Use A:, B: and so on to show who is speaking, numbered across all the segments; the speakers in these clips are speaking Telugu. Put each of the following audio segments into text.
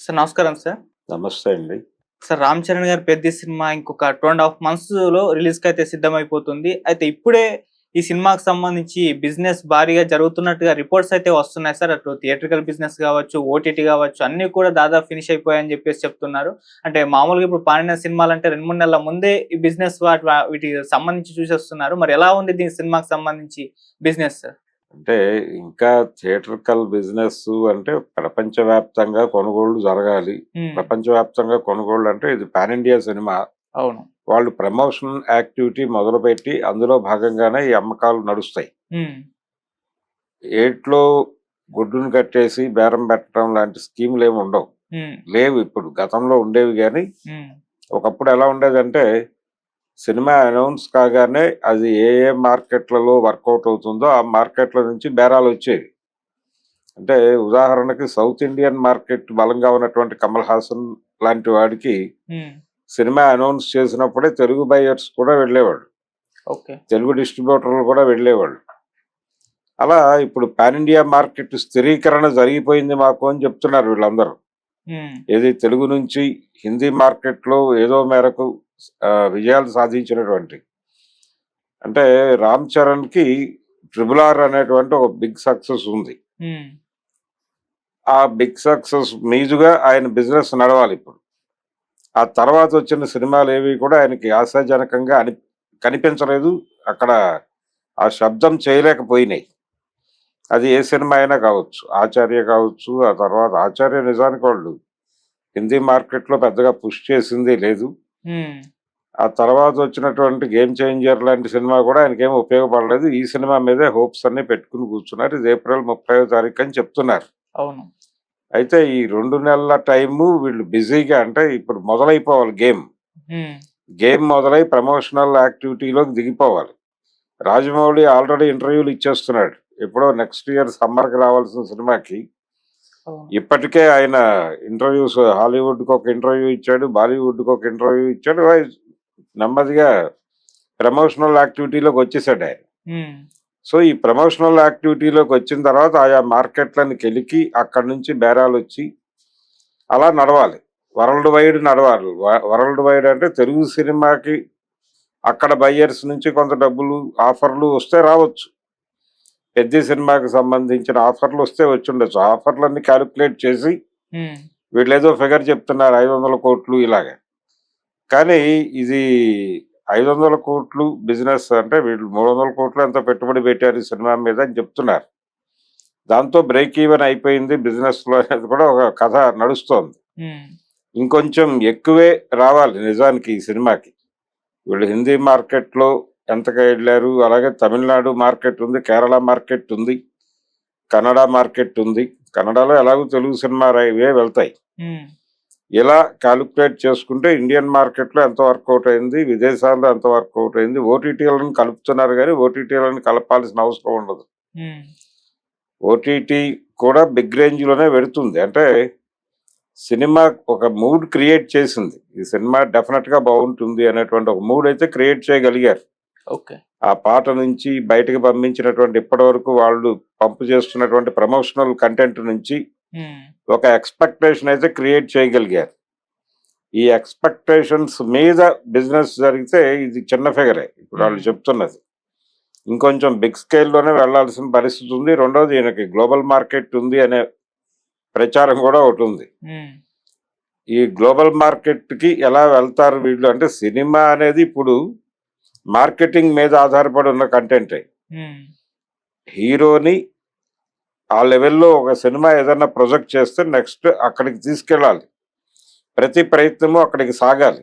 A: సార్ నమస్కారం సార్.
B: నమస్తే అండి.
A: సార్ 'రామ్ చరణ్' గారి 'పెద్ది' సినిమా ఇంకొక 2½ మంత్స్‌లో రిలీజ్‌కైతే సిద్ధమైపోతుంది. అయితే ఇప్పుడే ఈ సినిమాకి సంబంధించి బిజినెస్ భారీగా జరుగుతున్నట్టుగా రిపోర్ట్స్ అయితే వస్తున్నాయి సార్. అటు థియేట్రికల్ బిజినెస్ గావచ్చు, ఓటీటీ గావచ్చు అన్నీ కూడా దాదాపు ఫినిష్ అయిపోయాయని చెప్పేసి చెప్తున్నారు. అంటే మామూలుగా ఇప్పుడు పాడిన సినిమాలంటే 2, 3 నెలల ముందే ఈ బిజినెస్ వీటికి సంబంధించి చూసేస్తున్నారు. మరి ఎలా ఉంది దీని సినిమాకి సంబంధించి బిజినెస్ సార్?
B: అంటే ఇంకా థియేట్రికల్ బిజినెస్ అంటే ప్రపంచవ్యాప్తంగా కొనుగోళ్లు జరగాలి. ప్రపంచవ్యాప్తంగా కొనుగోళ్లు అంటే ఇది పాన్ ఇండియా సినిమా.
A: అవును.
B: వాళ్ళు ప్రమోషన్ యాక్టివిటీ మొదలుపెట్టి అందులో భాగంగానే ఈ అమ్మకాలు నడుస్తాయి. ఏట్లో గుడ్డును కట్టేసి బేరం పెట్టడం లాంటి స్కీములు ఏమి ఉండవు. లేవు, ఇప్పుడు గతంలో ఉండేవి. కానీ ఒకప్పుడు ఎలా ఉండేదంటే సినిమా అనౌన్స్ కాగానే అది ఏ ఏ మార్కెట్లలో వర్కౌట్ అవుతుందో ఆ మార్కెట్ల నుంచి బేరాలు వచ్చేవి. అంటే ఉదాహరణకి సౌత్ ఇండియన్ మార్కెట్ బలంగా ఉన్నటువంటి కమల్ హాసన్ లాంటి వాడికి సినిమా అనౌన్స్ చేసినప్పుడే తెలుగు బయర్స్ కూడా వెళ్ళేవాళ్ళు, తెలుగు డిస్ట్రిబ్యూటర్లు కూడా వెళ్ళేవాళ్ళు. అలా ఇప్పుడు పాన్ ఇండియా మార్కెట్ స్థిరీకరణ జరిగిపోయింది మాకు అని చెప్తున్నారు వీళ్ళందరూ. ఏది తెలుగు నుంచి హిందీ మార్కెట్లో ఏదో మేరకు విజయాలు సాధించినటువంటి, అంటే రామ్ చరణ్ కి RRR అనేటువంటి ఒక బిగ్ సక్సెస్ ఉంది. ఆ బిగ్ సక్సెస్ మీదుగా ఆయన బిజినెస్ నడవాలి. ఇప్పుడు ఆ తర్వాత వచ్చిన సినిమాలు ఏవి కూడా ఆయనకి ఆశాజనకంగా కనిపించలేదు. అక్కడ ఆ శబ్దం చేయలేకపోయినాయి. అది ఏ సినిమా అయినా కావచ్చు, ఆచార్య కావచ్చు. ఆ తర్వాత ఆచార్య నిజానికి వాళ్ళు హిందీ మార్కెట్లో పెద్దగా పుష్ చేసింది లేదు. ఆ తర్వాత వచ్చినటువంటి గేమ్ చేంజర్ లాంటి సినిమా కూడా ఆయనకేమీ ఉపయోగపడలేదు. ఈ సినిమా మీదే హోప్స్ అన్ని పెట్టుకుని కూర్చున్నారు. ఇది ఏప్రిల్ 30వ తారీఖు అని చెప్తున్నారు.
A: అవును.
B: అయితే ఈ 2 నెలల టైము వీళ్ళు బిజీగా, అంటే ఇప్పుడు మొదలైపోవాలి గేమ్ మొదలై ప్రమోషనల్ యాక్టివిటీలోకి దిగిపోవాలి. రాజమౌళి ఆల్రెడీ ఇంటర్వ్యూలు ఇచ్చేస్తున్నాడు. ఎప్పుడో నెక్స్ట్ ఇయర్ సమ్మర్కి రావాల్సిన సినిమాకి ఇప్పటికే ఆయన ఇంటర్వ్యూస్, హాలీవుడ్కి ఒక ఇంటర్వ్యూ ఇచ్చాడు, బాలీవుడ్కి ఒక ఇంటర్వ్యూ ఇచ్చాడు. నెమ్మదిగా ప్రమోషనల్ యాక్టివిటీలోకి వచ్చేసాడు ఆయన. సో ఈ ప్రమోషనల్ యాక్టివిటీలోకి వచ్చిన తర్వాత ఆయా మార్కెట్లను కెలికి అక్కడి నుంచి బేరాలు వచ్చి అలా నడవాలి. వరల్డ్ వైడ్ నడవాలి. వరల్డ్ వైడ్ అంటే తెలుగు సినిమాకి అక్కడ బయ్యర్స్ నుంచి కొంత డబ్బులు ఆఫర్లు వస్తే రావచ్చు. పెద్ద సినిమాకి సంబంధించిన ఆఫర్లు వస్తే వచ్చి ఉండొచ్చు. ఆఫర్లన్నీ క్యాలిక్యులేట్ చేసి వీళ్ళు ఏదో ఫిగర్ చెప్తున్నారు 500 కోట్లు ఇలాగే. కానీ ఇది 500 కోట్లు బిజినెస్ అంటే వీళ్ళు 300 కోట్లు ఎంత పెట్టుబడి పెట్టారు ఈ సినిమా మీద అని చెప్తున్నారు. దాంతో బ్రేక్ ఈవెన్ అయిపోయింది బిజినెస్ లో అనేది కూడా ఒక కథ నడుస్తోంది. ఇంకొంచెం ఎక్కువే రావాలి నిజానికి ఈ సినిమాకి. వీళ్ళు హిందీ మార్కెట్లో ఎంతగా వెళ్ళారు, అలాగే తమిళనాడు మార్కెట్ ఉంది, కేరళ మార్కెట్ ఉంది, కన్నడ మార్కెట్ ఉంది. కన్నడలో ఎలాగో తెలుగు సినిమా ఇవే వెళ్తాయి. ఇలా క్యాలిక్యులేట్ చేసుకుంటే ఇండియన్ మార్కెట్లో ఎంత వర్కౌట్ అయింది, విదేశాల్లో ఎంత వర్కౌట్ అయింది. ఓటీటీలను కలుపుతున్నారు కానీ ఓటీటీలను కలపాల్సిన అవసరం ఉండదు. ఓటీటీ కూడా బిగ్ రేంజ్ లోనే పెడుతుంది. అంటే సినిమా ఒక మూడ్ క్రియేట్ చేసింది. ఈ సినిమా డెఫినెట్ గా బాగుంటుంది అనేటువంటి ఒక మూడ్ అయితే క్రియేట్ చేయగలిగారు. ఆ పాట నుంచి బయటకు పంపించినటువంటి ఇప్పటి వరకు వాళ్ళు పంపు చేస్తున్నటువంటి ప్రమోషనల్ కంటెంట్ నుంచి ఒక ఎక్స్పెక్టేషన్ అయితే క్రియేట్ చేయగలిగారు. ఈ ఎక్స్పెక్టేషన్స్ మీద బిజినెస్ జరిగితే ఇది చిన్న ఫిగరే ఇప్పుడు వాళ్ళు చెప్తున్నది. ఇంకొంచెం బిగ్ స్కేల్లోనే వెళ్లాల్సిన పరిస్థితి ఉంది. రెండోది ఈయనకి గ్లోబల్ మార్కెట్ ఉంది అనే ప్రచారం కూడా ఒకటి ఉంది. ఈ గ్లోబల్ మార్కెట్ కి ఎలా వెళ్తారు వీళ్ళు అంటే సినిమా అనేది ఇప్పుడు మార్కెటింగ్ మీద ఆధారపడి ఉన్న కంటెంటే. హీరోని ఆ లెవెల్లో ఒక సినిమా ఏదైనా ప్రొజెక్ట్ చేస్తే నెక్స్ట్ అక్కడికి తీసుకెళ్ళాలి. ప్రతి ప్రయత్నము అక్కడికి సాగాలి.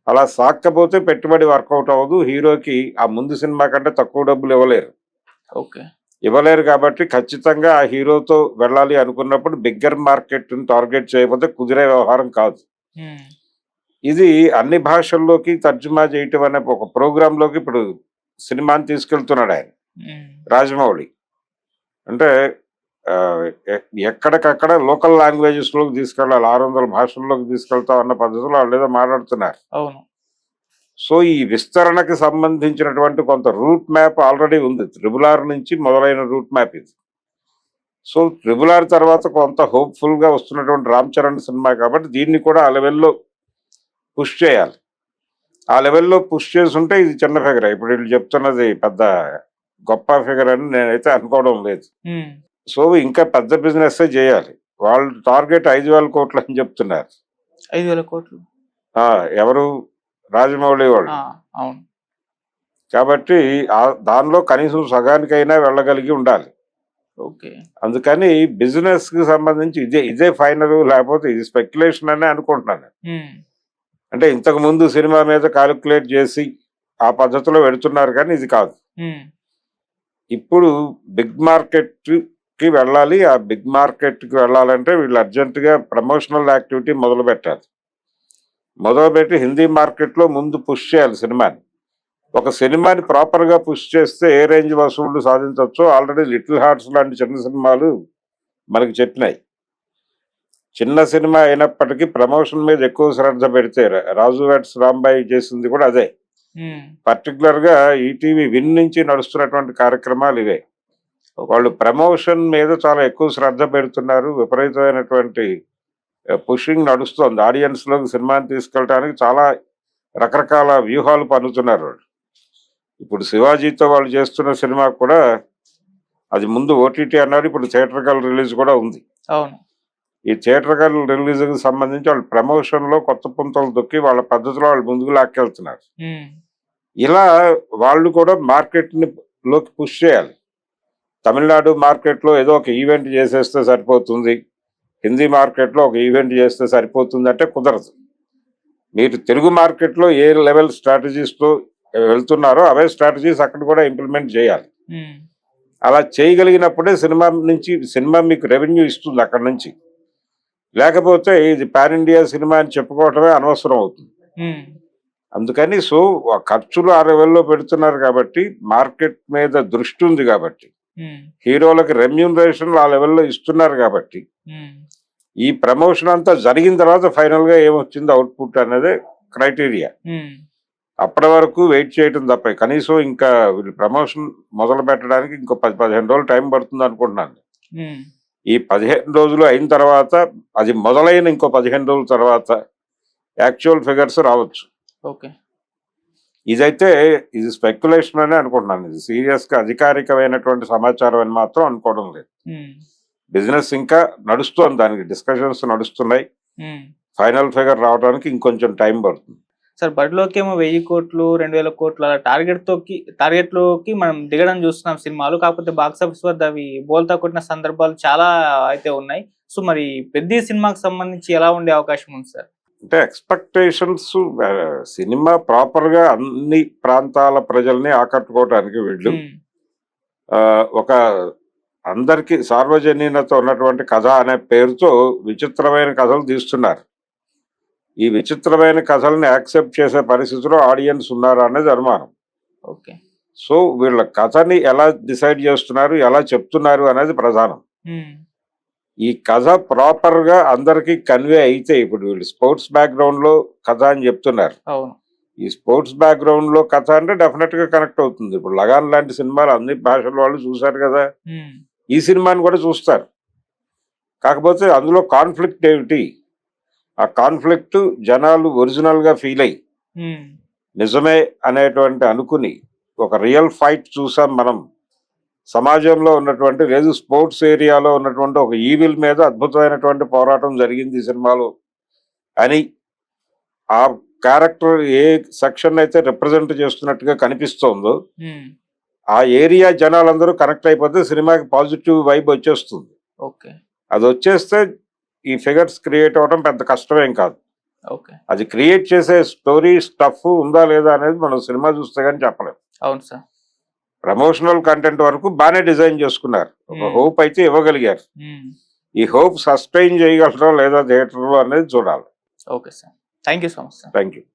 B: అలా సాగకపోతే పెట్టుబడి వర్కౌట్ అవ్వదు. హీరోకి ఆ ముందు సినిమా కంటే తక్కువ డబ్బులు ఇవ్వలేరు కాబట్టి ఖచ్చితంగా ఆ హీరోతో వెళ్ళాలి అనుకున్నప్పుడు బిగ్గర్ మార్కెట్ టార్గెట్ చేయకపోతే కుదిరే వ్యవహారం కాదు. ఇది అన్ని భాషల్లోకి తర్జుమా చేయటం అనే ఒక ప్రోగ్రామ్ లోకి ఇప్పుడు సినిమాని తీసుకెళ్తున్నాడు ఆయన రాజమౌళి. అంటే ఎక్కడికక్కడ లోకల్ లాంగ్వేజెస్ లోకి తీసుకెళ్ళాలి, 600 భాషల్లోకి తీసుకెళ్తాం అన్న పద్ధతిలో వాళ్ళు ఏదో మాట్లాడుతున్నారు. సో ఈ విస్తరణకి సంబంధించినటువంటి కొంత రూట్ మ్యాప్ ఆల్రెడీ ఉంది. RRR నుంచి మొదలైన రూట్ మ్యాప్ ఇది. 2 నెలల టైం ఉంది. 2 నెలల టైంలో సో ట్రిపుల్ ఆర్ తర్వాత కొంత హోప్ఫుల్ గా వస్తున్నటువంటి రామ్ చరణ్ సినిమా కాబట్టి దీన్ని కూడా ఆ లెవెల్లో పుష్ చేయాలి. ఆ లెవెల్లో పుష్ చేస్తుంటే ఇది చిన్న ఫిగర్. ఇప్పుడు వీళ్ళు చెప్తున్నది పెద్ద గొప్ప ఫిగర్ అని నేనైతే అనుకోవడం లేదు. సో ఇంకా పెద్ద బిజినెస్ చేయాలి. వాళ్ళు టార్గెట్ 5,000 కోట్లు అని చెప్తున్నారు.
A: 5,000 కోట్లు
B: ఎవరు? రాజమౌళి వాళ్ళు.
A: అవును.
B: కాబట్టి దానిలో కనీసం సగానికైనా వెళ్ళగలిగి ఉండాలి.
A: ఓకే.
B: అందుకని బిజినెస్ కి సంబంధించి ఇదే ఫైనల్, లేకపోతే ఇది స్పెక్యులేషన్ అనే అనుకుంటున్నాను. అంటే ఇంతకు ముందు సినిమా మీద కాలిక్యులేట్ చేసి ఆ పద్ధతిలో పెడుతున్నారు, కానీ ఇది కాదు. ఇప్పుడు బిగ్ మార్కెట్ కి వెళ్ళాలి. ఆ బిగ్ మార్కెట్ కి వెళ్ళాలంటే వీళ్ళు అర్జెంట్ గా ప్రమోషనల్ యాక్టివిటీ మొదలు పెట్టాలి. మొదలుపెట్టి హిందీ మార్కెట్ లో ముందు పుష్ చేయాలి సినిమాని. ఒక సినిమాని ప్రాపర్ గా పుష్ చేస్తే ఏ రేంజ్ వసూళ్లు సాధించవచ్చో ఆల్రెడీ లిటిల్ హార్ట్స్ లాంటి చిన్న సినిమాలు మనకి చెప్పినాయి. చిన్న సినిమా అయినప్పటికీ ప్రమోషన్ మీద ఎక్కువ శ్రద్ధ పెడితే, రాజు వెడ్స్ రాంబాయి చేసింది కూడా అదే. పర్టికులర్ గా ఈటీవీ విన్ నుంచి నడుస్తున్నటువంటి కార్యక్రమాలు ఇవే. వాళ్ళు ప్రమోషన్ మీద చాలా ఎక్కువ శ్రద్ధ పెడుతున్నారు. విపరీతమైనటువంటి పుషింగ్ నడుస్తోంది. ఆడియన్స్ లోకి సినిమాని తీసుకెళ్ళడానికి చాలా రకరకాల వ్యూహాలు పన్నుతున్నారు వాళ్ళు. ఇప్పుడు శివాజీతో వాళ్ళు చేస్తున్న సినిమా కూడా అది ముందు ఓటీటీ అన్నారు, ఇప్పుడు థియేటర్కల్ రిలీజ్ కూడా ఉంది.
A: అవును.
B: ఈ థియేటర్కల్ రిలీజ్ కి సంబంధించి వాళ్ళు ప్రమోషన్ లో కొత్త పుంతలు దొక్కి వాళ్ళ పద్ధతిలో వాళ్ళు ముందుకు లాక్కెళ్తున్నారు. ఇలా వాళ్ళు కూడా మార్కెట్ ని లోకి పుష్ చేయాలి. తమిళనాడు మార్కెట్ లో ఏదో ఒక ఈవెంట్ చేసేస్తే సరిపోతుంది, హిందీ మార్కెట్ లో ఒక ఈవెంట్ చేస్తే సరిపోతుంది అంటే కుదరదు. మీరు తెలుగు మార్కెట్ లో ఏ లెవెల్ స్ట్రాటజీస్ తో వెళ్తున్నారో అవే స్ట్రాటజీస్ అక్కడ కూడా ఇంప్లిమెంట్ చేయాలి. అలా చేయగలిగినప్పుడే సినిమా మీకు రెవెన్యూ ఇస్తుంది అక్కడ నుంచి. లేకపోతే ఇది పాన్ ఇండియా సినిమా అని చెప్పుకోవటమే అనవసరం అవుతుంది. అందుకని సో ఖర్చులు ఆ లెవెల్లో పెడుతున్నారు కాబట్టి, మార్కెట్ మీద దృష్టి ఉంది కాబట్టి, హీరోలకు రెమ్యూనరేషన్ ఆ లెవెల్లో ఇస్తున్నారు కాబట్టి, ఈ ప్రమోషన్ అంతా జరిగిన తర్వాత ఫైనల్ గా ఏమొచ్చింది అవుట్పుట్ అనేది క్రైటీరియా. అప్పటి వరకు వెయిట్ చేయడం తప్ప కనీసం ఇంకా వీళ్ళు ప్రమోషన్ మొదలు పెట్టడానికి ఇంకో 10-15 రోజులు టైం పడుతుంది అనుకుంటున్నాను. ఈ 15 రోజులు అయిన తర్వాత, అది మొదలైన ఇంకో 15 రోజుల తర్వాత యాక్చువల్ ఫిగర్స్ రావచ్చు.
A: ఓకే.
B: ఇది స్పెక్యులేషన్ అనే అనుకుంటున్నాను. ఇది సీరియస్ గా అధికారికమైనటువంటి సమాచారం అని మాత్రం అనుకోవడం లేదు. బిజినెస్ ఇంకా నడుస్తోంది, దానికి డిస్కషన్స్ నడుస్తున్నాయి. ఫైనల్ ఫిగర్ రావడానికి ఇంకొంచెం టైం పడుతుంది.
A: సార్ బడిలోకి ఏమో 1,000 కోట్లు 2,000 కోట్లు అలా టార్గెట్ లోకి మనం దిగడం చూస్తున్నాం సినిమాలు. కాకపోతే బాక్సాఫీస్ వద్ద అవి బోల్తా కొట్టిన సందర్భాలు చాలా అయితే ఉన్నాయి. సో మరి పెద్ద సినిమాకి సంబంధించి ఎలా ఉండే అవకాశం ఉంది సార్?
B: అంటే ఎక్స్పెక్టేషన్స్, సినిమా ప్రాపర్ గా అన్ని ప్రాంతాల ప్రజల్ని ఆకట్టుకోవడానికి వీళ్ళు ఒక అందరికి సార్వజనీనత ఉన్నటువంటి కథ అనే పేరుతో విచిత్రమైన కథలు తీస్తున్నారు. ఈ విచిత్రమైన కథల్ని యాక్సెప్ట్ చేసే పరిస్థితిలో ఆడియన్స్ ఉన్నారా అనేది అనుమానం.
A: ఓకే.
B: సో వీళ్ళ కథని ఎలా డిసైడ్ చేస్తున్నారు, ఎలా చెప్తున్నారు అనేది ప్రధానం. ఈ కథ ప్రాపర్ గా అందరికి కన్వే అయితే, ఇప్పుడు వీళ్ళు స్పోర్ట్స్ బ్యాక్గ్రౌండ్ లో కథ అని చెప్తున్నారు. ఈ స్పోర్ట్స్ బ్యాక్గ్రౌండ్ లో కథ అంటే డెఫినెట్ గా కనెక్ట్ అవుతుంది. ఇప్పుడు లగాన్ లాంటి సినిమాలు అన్ని భాషల వాళ్ళు చూశారు కదా, ఈ సినిమాని కూడా చూస్తారు. కాకపోతే అందులో కాన్ఫ్లిక్ట్ ఏమిటి, ఆ కాన్ఫ్లిక్ట్ జనాలు ఒరిజినల్ గా ఫీల్ అయ్యి నిజమే అనేటువంటి అనుకుని ఒక రియల్ ఫైట్ చూసాం మనం. సమాజంలో ఉన్నటువంటి లేదు స్పోర్ట్స్ ఏరియాలో ఉన్నటువంటి ఒక ఈవిల్ మీద అద్భుతమైనటువంటి పోరాటం జరిగింది ఈ సినిమాలో అని ఆ క్యారెక్టర్ ఏ సెక్షన్ అయితే రిప్రజెంట్ చేస్తున్నట్టుగా కనిపిస్తోందో ఆ ఏరియా జనాలందరూ కనెక్ట్ అయిపోతే సినిమాకి పాజిటివ్ వైబ్ వచ్చేస్తుంది. అది వచ్చేస్తే ఈ ఫిగర్స్ క్రియేట్ అవ్వడం పెద్ద కష్టమేం కాదు. అది క్రియేట్ చేసే స్టోరీ స్టఫ్ ఉందా లేదా అనేది మనం సినిమా చూస్తే కానీ చెప్పలేం.
A: అవును సార్.
B: ప్రమోషనల్ కంటెంట్ వరకు బాగానే డిజైన్ చేసుకున్నారు, ఒక హోప్ అయితే ఇవ్వగలిగారు. ఈ హోప్ సస్టైన్ చేయగలరా లేదా థియేటర్లో అనేది చూడాలి.
A: Okay sir, thank you so much sir.
B: Thank you.